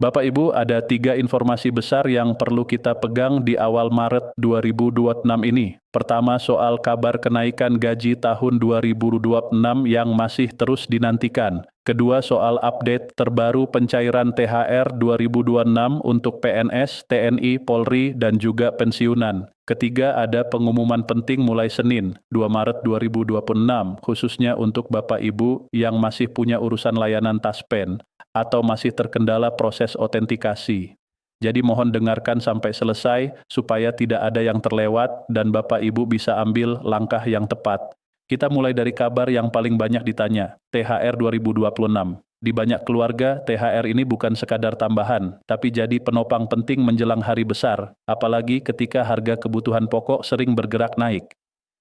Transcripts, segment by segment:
Bapak Ibu, ada 3 informasi besar yang perlu kita pegang di awal Maret 2026 ini. Pertama, soal kabar kenaikan gaji tahun 2026 yang masih terus dinantikan. Kedua, soal update terbaru pencairan THR 2026 untuk PNS, TNI, Polri, dan juga pensiunan. Ketiga, ada pengumuman penting mulai Senin, 2 Maret 2026, khususnya untuk Bapak Ibu yang masih punya urusan layanan Taspen atau masih terkendala proses otentikasi. Jadi mohon dengarkan sampai selesai supaya tidak ada yang terlewat dan Bapak Ibu bisa ambil langkah yang tepat. Kita mulai dari kabar yang paling banyak ditanya, THR 2026. Di banyak keluarga, THR ini bukan sekadar tambahan, tapi jadi penopang penting menjelang hari besar, apalagi ketika harga kebutuhan pokok sering bergerak naik.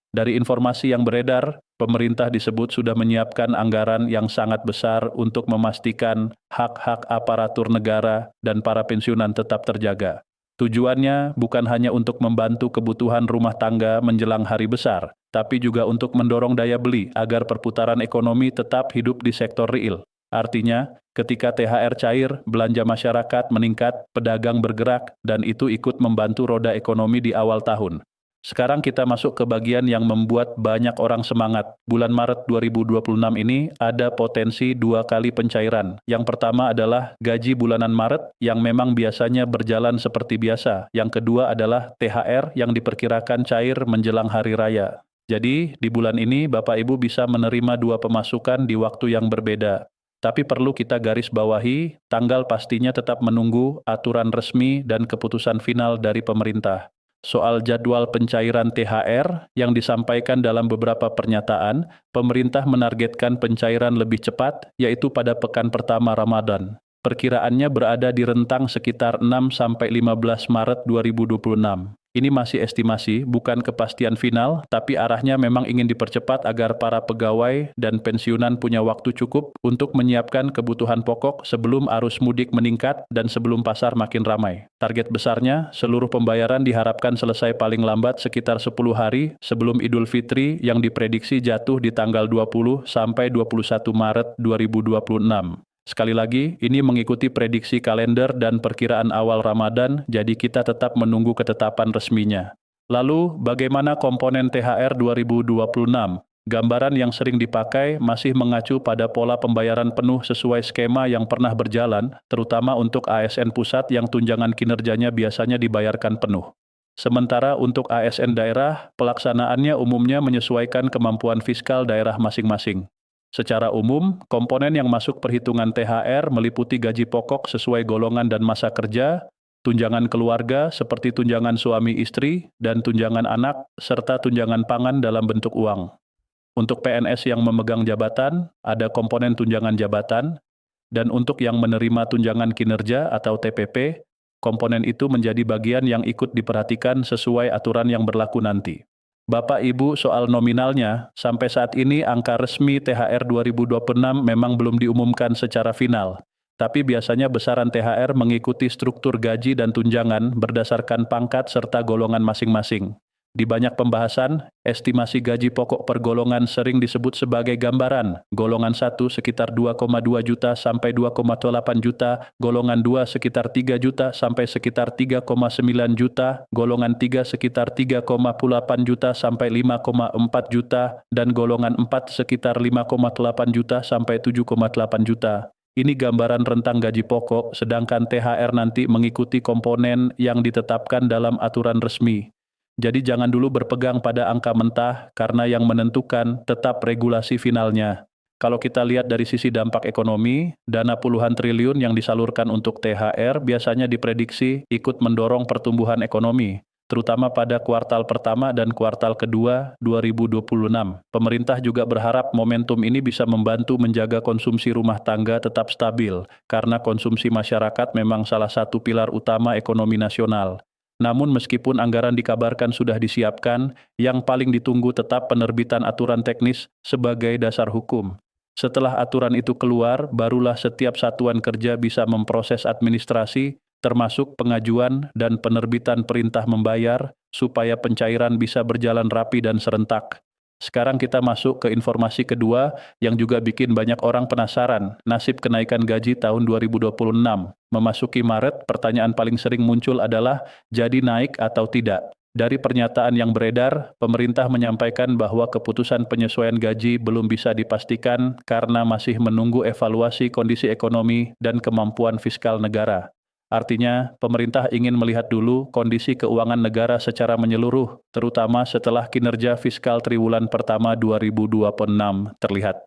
Dari informasi yang beredar, pemerintah disebut sudah menyiapkan anggaran yang sangat besar untuk memastikan hak-hak aparatur negara dan para pensiunan tetap terjaga. Tujuannya bukan hanya untuk membantu kebutuhan rumah tangga menjelang hari besar, tapi juga untuk mendorong daya beli agar perputaran ekonomi tetap hidup di sektor real. Artinya, ketika THR cair, belanja masyarakat meningkat, pedagang bergerak, dan itu ikut membantu roda ekonomi di awal tahun. Sekarang kita masuk ke bagian yang membuat banyak orang semangat. Bulan Maret 2026 ini ada potensi 2 kali pencairan. Yang pertama adalah gaji bulanan Maret yang memang biasanya berjalan seperti biasa. Yang kedua adalah THR yang diperkirakan cair menjelang hari raya. Jadi, di bulan ini Bapak Ibu bisa menerima 2 pemasukan di waktu yang berbeda. Tapi perlu kita garis bawahi, tanggal pastinya tetap menunggu aturan resmi dan keputusan final dari pemerintah. Soal jadwal pencairan THR yang disampaikan dalam beberapa pernyataan, pemerintah menargetkan pencairan lebih cepat, yaitu pada pekan pertama Ramadan. Perkiraannya berada di rentang sekitar 6–15 Maret 2026. Ini masih estimasi, bukan kepastian final, tapi arahnya memang ingin dipercepat agar para pegawai dan pensiunan punya waktu cukup untuk menyiapkan kebutuhan pokok sebelum arus mudik meningkat dan sebelum pasar makin ramai. Target besarnya, seluruh pembayaran diharapkan selesai paling lambat sekitar 10 hari sebelum Idul Fitri yang diprediksi jatuh di tanggal 20–21 Maret 2026. Sekali lagi, ini mengikuti prediksi kalender dan perkiraan awal Ramadan, jadi kita tetap menunggu ketetapan resminya. Lalu, bagaimana komponen THR 2026? Gambaran yang sering dipakai masih mengacu pada pola pembayaran penuh sesuai skema yang pernah berjalan, terutama untuk ASN pusat yang tunjangan kinerjanya biasanya dibayarkan penuh. Sementara untuk ASN daerah, pelaksanaannya umumnya menyesuaikan kemampuan fiskal daerah masing-masing. Secara umum, komponen yang masuk perhitungan THR meliputi gaji pokok sesuai golongan dan masa kerja, tunjangan keluarga seperti tunjangan suami istri, dan tunjangan anak, serta tunjangan pangan dalam bentuk uang. Untuk PNS yang memegang jabatan, ada komponen tunjangan jabatan, dan untuk yang menerima tunjangan kinerja atau TPP, komponen itu menjadi bagian yang ikut diperhatikan sesuai aturan yang berlaku nanti. Bapak Ibu, soal nominalnya, sampai saat ini angka resmi THR 2026 memang belum diumumkan secara final. Tapi biasanya besaran THR mengikuti struktur gaji dan tunjangan berdasarkan pangkat serta golongan masing-masing. Di banyak pembahasan, estimasi gaji pokok per golongan sering disebut sebagai gambaran. Golongan 1 sekitar 2,2 juta sampai 2,8 juta, golongan 2 sekitar 3 juta sampai sekitar 3,9 juta, golongan 3 sekitar 3,8 juta sampai 5,4 juta, dan golongan 4 sekitar 5,8 juta sampai 7,8 juta. Ini gambaran rentang gaji pokok, sedangkan THR nanti mengikuti komponen yang ditetapkan dalam aturan resmi. Jadi jangan dulu berpegang pada angka mentah, karena yang menentukan tetap regulasi finalnya. Kalau kita lihat dari sisi dampak ekonomi, dana puluhan triliun yang disalurkan untuk THR biasanya diprediksi ikut mendorong pertumbuhan ekonomi, terutama pada kuartal pertama dan kuartal kedua 2026. Pemerintah juga berharap momentum ini bisa membantu menjaga konsumsi rumah tangga tetap stabil, karena konsumsi masyarakat memang salah satu pilar utama ekonomi nasional. Namun meskipun anggaran dikabarkan sudah disiapkan, yang paling ditunggu tetap penerbitan aturan teknis sebagai dasar hukum. Setelah aturan itu keluar, barulah setiap satuan kerja bisa memproses administrasi, termasuk pengajuan dan penerbitan perintah membayar, supaya pencairan bisa berjalan rapi dan serentak. Sekarang kita masuk ke informasi kedua yang juga bikin banyak orang penasaran, nasib kenaikan gaji tahun 2026. Memasuki Maret, pertanyaan paling sering muncul adalah, jadi naik atau tidak? Dari pernyataan yang beredar, pemerintah menyampaikan bahwa keputusan penyesuaian gaji belum bisa dipastikan karena masih menunggu evaluasi kondisi ekonomi dan kemampuan fiskal negara. Artinya, pemerintah ingin melihat dulu kondisi keuangan negara secara menyeluruh, terutama setelah kinerja fiskal triwulan pertama 2026 terlihat.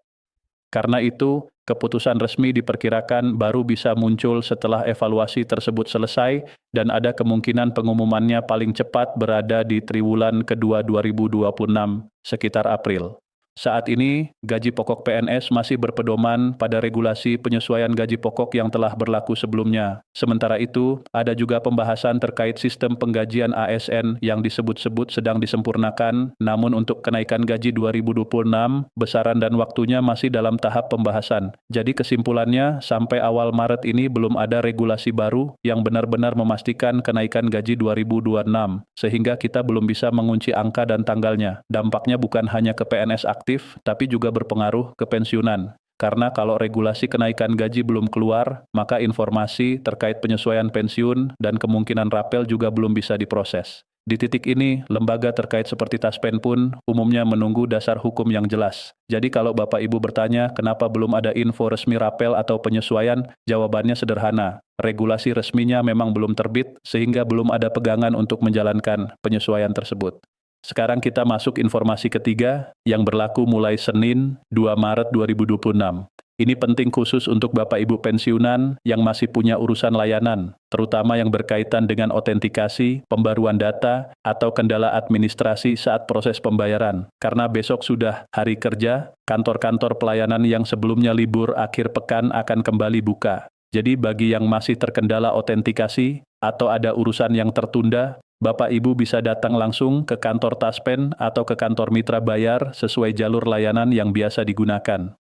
Karena itu, keputusan resmi diperkirakan baru bisa muncul setelah evaluasi tersebut selesai dan ada kemungkinan pengumumannya paling cepat berada di triwulan kedua 2026, sekitar April. Saat ini, gaji pokok PNS masih berpedoman pada regulasi penyesuaian gaji pokok yang telah berlaku sebelumnya. Sementara itu, ada juga pembahasan terkait sistem penggajian ASN yang disebut-sebut sedang disempurnakan, namun untuk kenaikan gaji 2026, besaran dan waktunya masih dalam tahap pembahasan. Jadi kesimpulannya, sampai awal Maret ini belum ada regulasi baru yang benar-benar memastikan kenaikan gaji 2026, sehingga kita belum bisa mengunci angka dan tanggalnya. Dampaknya bukan hanya ke PNS aktif, tapi juga berpengaruh ke pensiunan. Karena kalau regulasi kenaikan gaji belum keluar, maka informasi terkait penyesuaian pensiun dan kemungkinan rapel juga belum bisa diproses. Di titik ini, lembaga terkait seperti Taspen pun umumnya menunggu dasar hukum yang jelas. Jadi kalau Bapak Ibu bertanya kenapa belum ada info resmi rapel atau penyesuaian, jawabannya sederhana. Regulasi resminya memang belum terbit, sehingga belum ada pegangan untuk menjalankan penyesuaian tersebut. Sekarang kita masuk informasi ketiga yang berlaku mulai Senin 2 Maret 2026. Ini penting khusus untuk Bapak Ibu pensiunan yang masih punya urusan layanan, terutama yang berkaitan dengan autentikasi, pembaruan data, atau kendala administrasi saat proses pembayaran. Karena besok sudah hari kerja, kantor-kantor pelayanan yang sebelumnya libur akhir pekan akan kembali buka. Jadi bagi yang masih terkendala autentikasi atau ada urusan yang tertunda, Bapak Ibu bisa datang langsung ke kantor Taspen atau ke kantor mitra bayar sesuai jalur layanan yang biasa digunakan.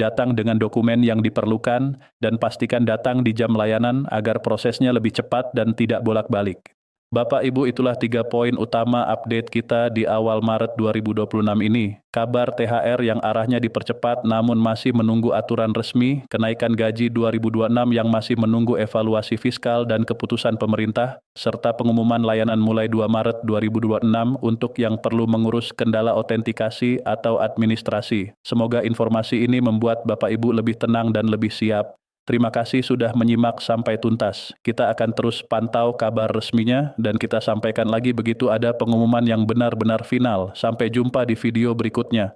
Datang dengan dokumen yang diperlukan dan pastikan datang di jam layanan agar prosesnya lebih cepat dan tidak bolak-balik. Bapak Ibu, itulah 3 poin utama update kita di awal Maret 2026 ini. Kabar THR yang arahnya dipercepat namun masih menunggu aturan resmi, kenaikan gaji 2026 yang masih menunggu evaluasi fiskal dan keputusan pemerintah, serta pengumuman layanan mulai 2 Maret 2026 untuk yang perlu mengurus kendala autentikasi atau administrasi. Semoga informasi ini membuat Bapak Ibu lebih tenang dan lebih siap. Terima kasih sudah menyimak sampai tuntas. Kita akan terus pantau kabar resminya dan kita sampaikan lagi begitu ada pengumuman yang benar-benar final. Sampai jumpa di video berikutnya.